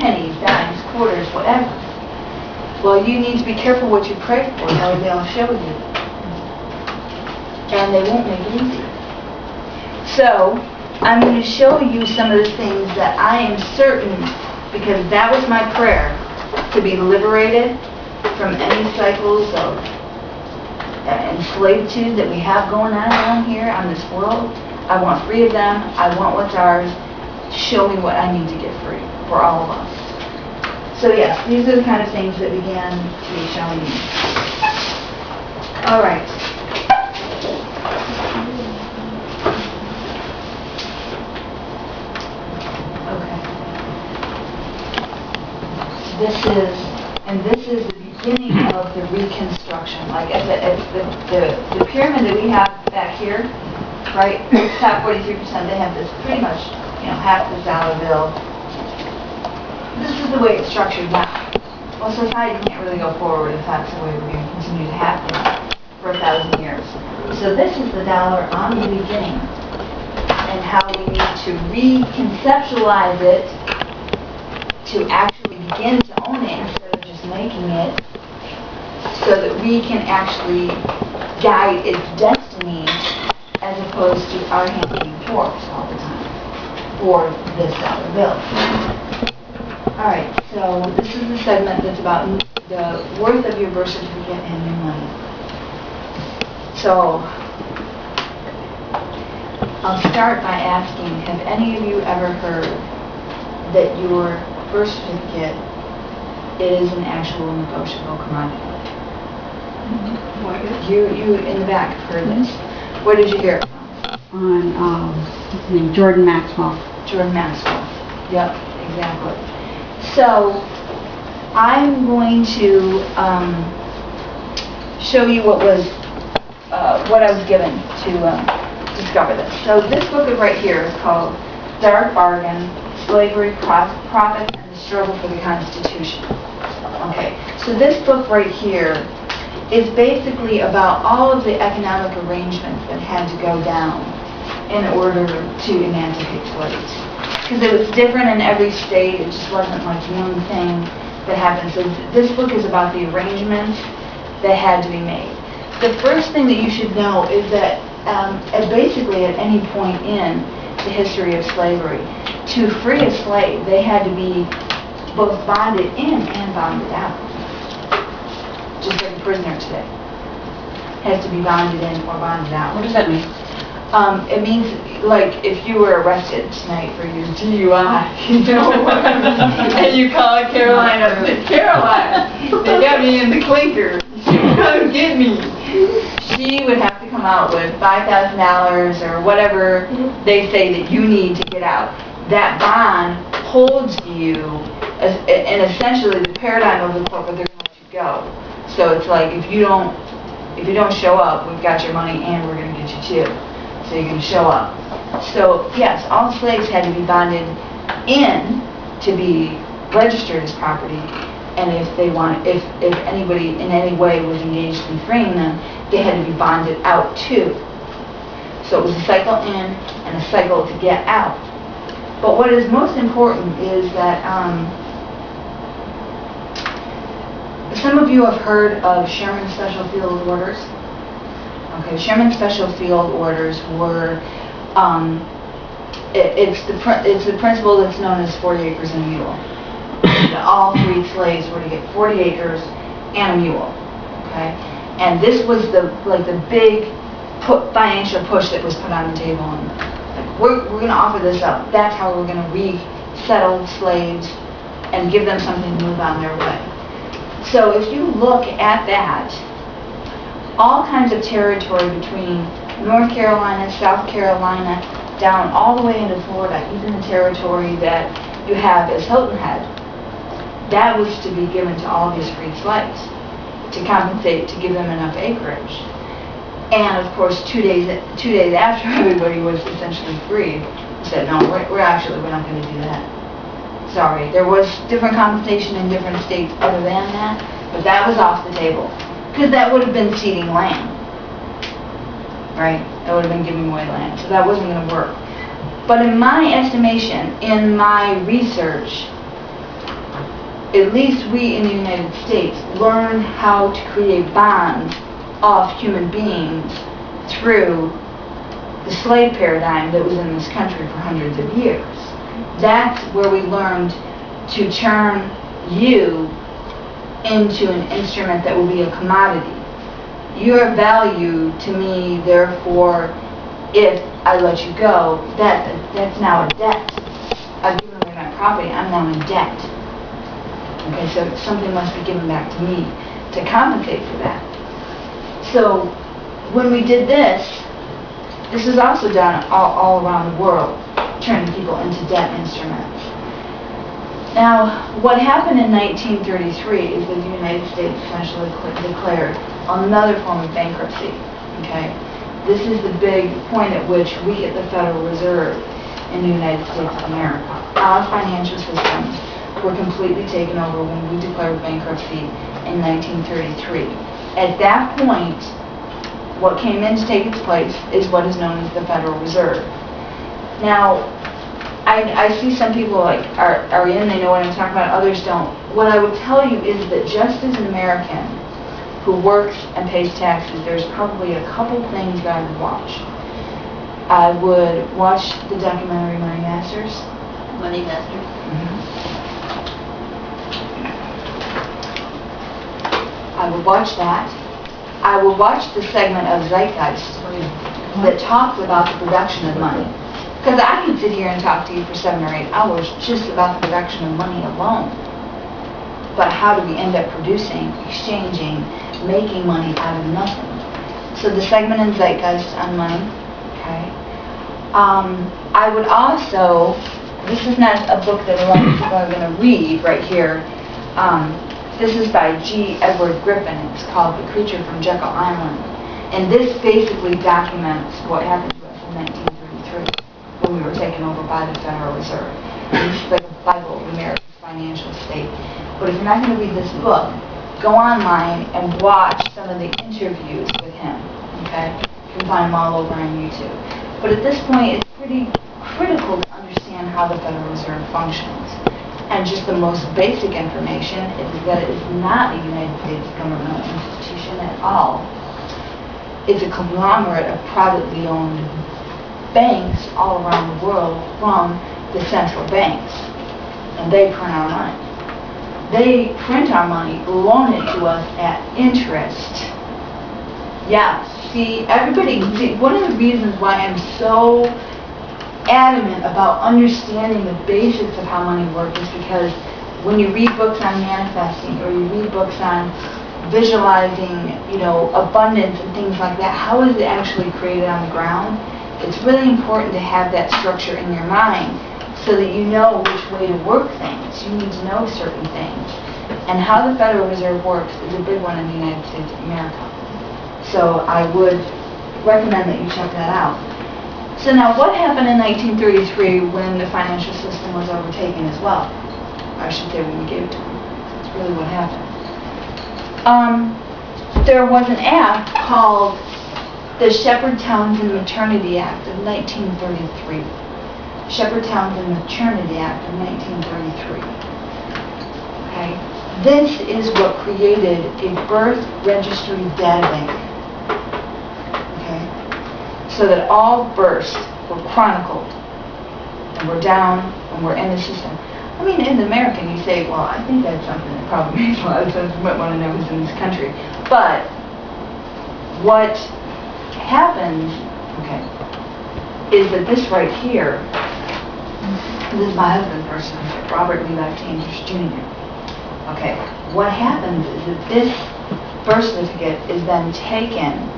pennies, dimes, quarters, whatever. Well, you need to be careful what you pray for, or they'll show you. And they won't make it easy. So, I'm going to show you some of the things that I am certain, because that was my prayer, to be liberated from any cycles of enslavitude that we have going on around here on this world. I want free of them. I want what's ours. Show me what I need to get free for all of us. So yes, these are the kind of things that began to be shown me. All right. This is the beginning of the reconstruction. Like the pyramid that we have back here, right? The top 43%, they have this pretty much, half the dollar bill. This is the way it's structured now. Well, society can't really go forward if that's the way we're going to continue to have it for 1,000 years. So this is the dollar on the beginning, and how we need to reconceptualize it to actually begin to own it instead of just making it, so that we can actually guide its destiny as opposed to our hand being forced all the time for this dollar bill. Alright, so this is the segment that's about the worth of your birth certificate and your money. So, I'll start by asking, have any of you ever heard that your birth certificate is an actual negotiable commodity? You in the back have heard this. Where did you hear it from? On what's his name? Jordan Maxwell. Jordan Maxwell. Yep, exactly. So I'm going to show you what I was given to discover this. So this book right here is called Dark Bargain: Slavery, Profits, and the Struggle for the Constitution. Okay, so this book right here is basically about all of the economic arrangements that had to go down in order to emancipate slaves. Because it was different in every state, it just wasn't like one thing that happened. So this book is about the arrangements that had to be made. The first thing that you should know is that basically at any point in the history of slavery, to free a slave, they had to be both bonded in and bonded out. Just like a prisoner today has to be bonded in or bonded out. What does that mean? It means, like, if you were arrested tonight for your DUI, and you call Caroline up and say, Caroline, they got me in the clinker. Come get me. She would have to come out with $5,000 or whatever they say that you need to get out. That bond holds you, and essentially the paradigm of the court, but they're going to let you go. So it's like, if you don't show up, we've got your money and we're going to get you too. So you're going to show up. So yes, all slaves had to be bonded in to be registered as property, and if anybody in any way was engaged in freeing them, they had to be bonded out too. So it was a cycle in and a cycle to get out. But what is most important is that some of you have heard of Sherman Special Field Orders. Okay, Sherman Special Field Orders were, it's the principle that's known as 40 acres and a mule. All freed slaves were to get 40 acres and a mule. Okay, and this was the big financial push that was put on the table. And like, we're going to offer this up. That's how we're going to resettle slaves and give them something to move on their way. So if you look at that, all kinds of territory between North Carolina, South Carolina, down all the way into Florida, even the territory that you have as Hilton Head, that was to be given to all these freed slaves to compensate, to give them enough acreage. And of course, two days after everybody was essentially freed, we said, no, we're not going to do that. Sorry, there was different compensation in different states other than that, but that was off the table. Because that would have been ceding land, right? That would have been giving away land, so that wasn't going to work. But in my estimation, in my research, at least we in the United States learn how to create bonds of human beings through the slave paradigm that was in this country for hundreds of years. That's where we learned to turn you into an instrument that will be a commodity. Your value to me, therefore, if I let you go, that's now a debt. I've given away my property, I'm now in debt. Okay, so something must be given back to me to compensate for that. So when we did this is also done all around the world, turning people into debt instruments. Now, what happened in 1933 is that the United States essentially declared another form of bankruptcy. Okay, this is the big point at which we at the Federal Reserve in the United States of America, our financial systems were completely taken over when we declared bankruptcy in 1933. At that point, what came in to take its place is what is known as the Federal Reserve. Now, I see some people are in, they know what I'm talking about, others don't. What I would tell you is that just as an American who works and pays taxes, there's probably a couple things that I would watch. I would watch the documentary Money Masters. Money Masters? I would watch that. I would watch the segment of Zeitgeist that talks about the production of money. Because I can sit here and talk to you for 7 or 8 hours just about the production of money alone. But how do we end up producing, exchanging, making money out of nothing? So the segment in Zeitgeist on money, okay. I would also, this is not a book that a lot of people are going to read right here. This is by G. Edward Griffin. It's called The Creature from Jekyll Island. And this basically documents what happened to us in 1933 when we were taken over by the Federal Reserve. And this is like a Bible of America's financial state. But if you're not going to read this book, go online and watch some of the interviews with him. Okay? You can find them all over on YouTube. But at this point, it's pretty critical to understand how the Federal Reserve functions. And just the most basic information is that it is not a United States governmental institution at all. It's a conglomerate of privately owned banks all around the world from the central banks. And they print our money. They print our money, loan it to us at interest. Yeah, see, one of the reasons why I'm so adamant about understanding the basics of how money works is because when you read books on manifesting or you read books on visualizing, abundance and things like that, how is it actually created on the ground? It's really important to have that structure in your mind so that you know which way to work things. You need to know certain things. And how the Federal Reserve works is a big one in the United States of America. So I would recommend that you check that out. So now what happened in 1933 when the financial system was overtaken as well? I should say when we gave it to them. That's really what happened. There was an act called the Shepard-Townsend Maternity Act of 1933. Shepard-Townsend Maternity Act of 1933. Okay? This is what created a birth registry data bank. So that all births were chronicled and were down and were in the system. I mean, in the American, you say, well, I think that's something that probably makes a lot of sense. You might want to know who's in this country. But what happens, is that this right here, this is my husband personally, Robert Levi Chambers Jr. Okay, what happens is that this birth certificate is then taken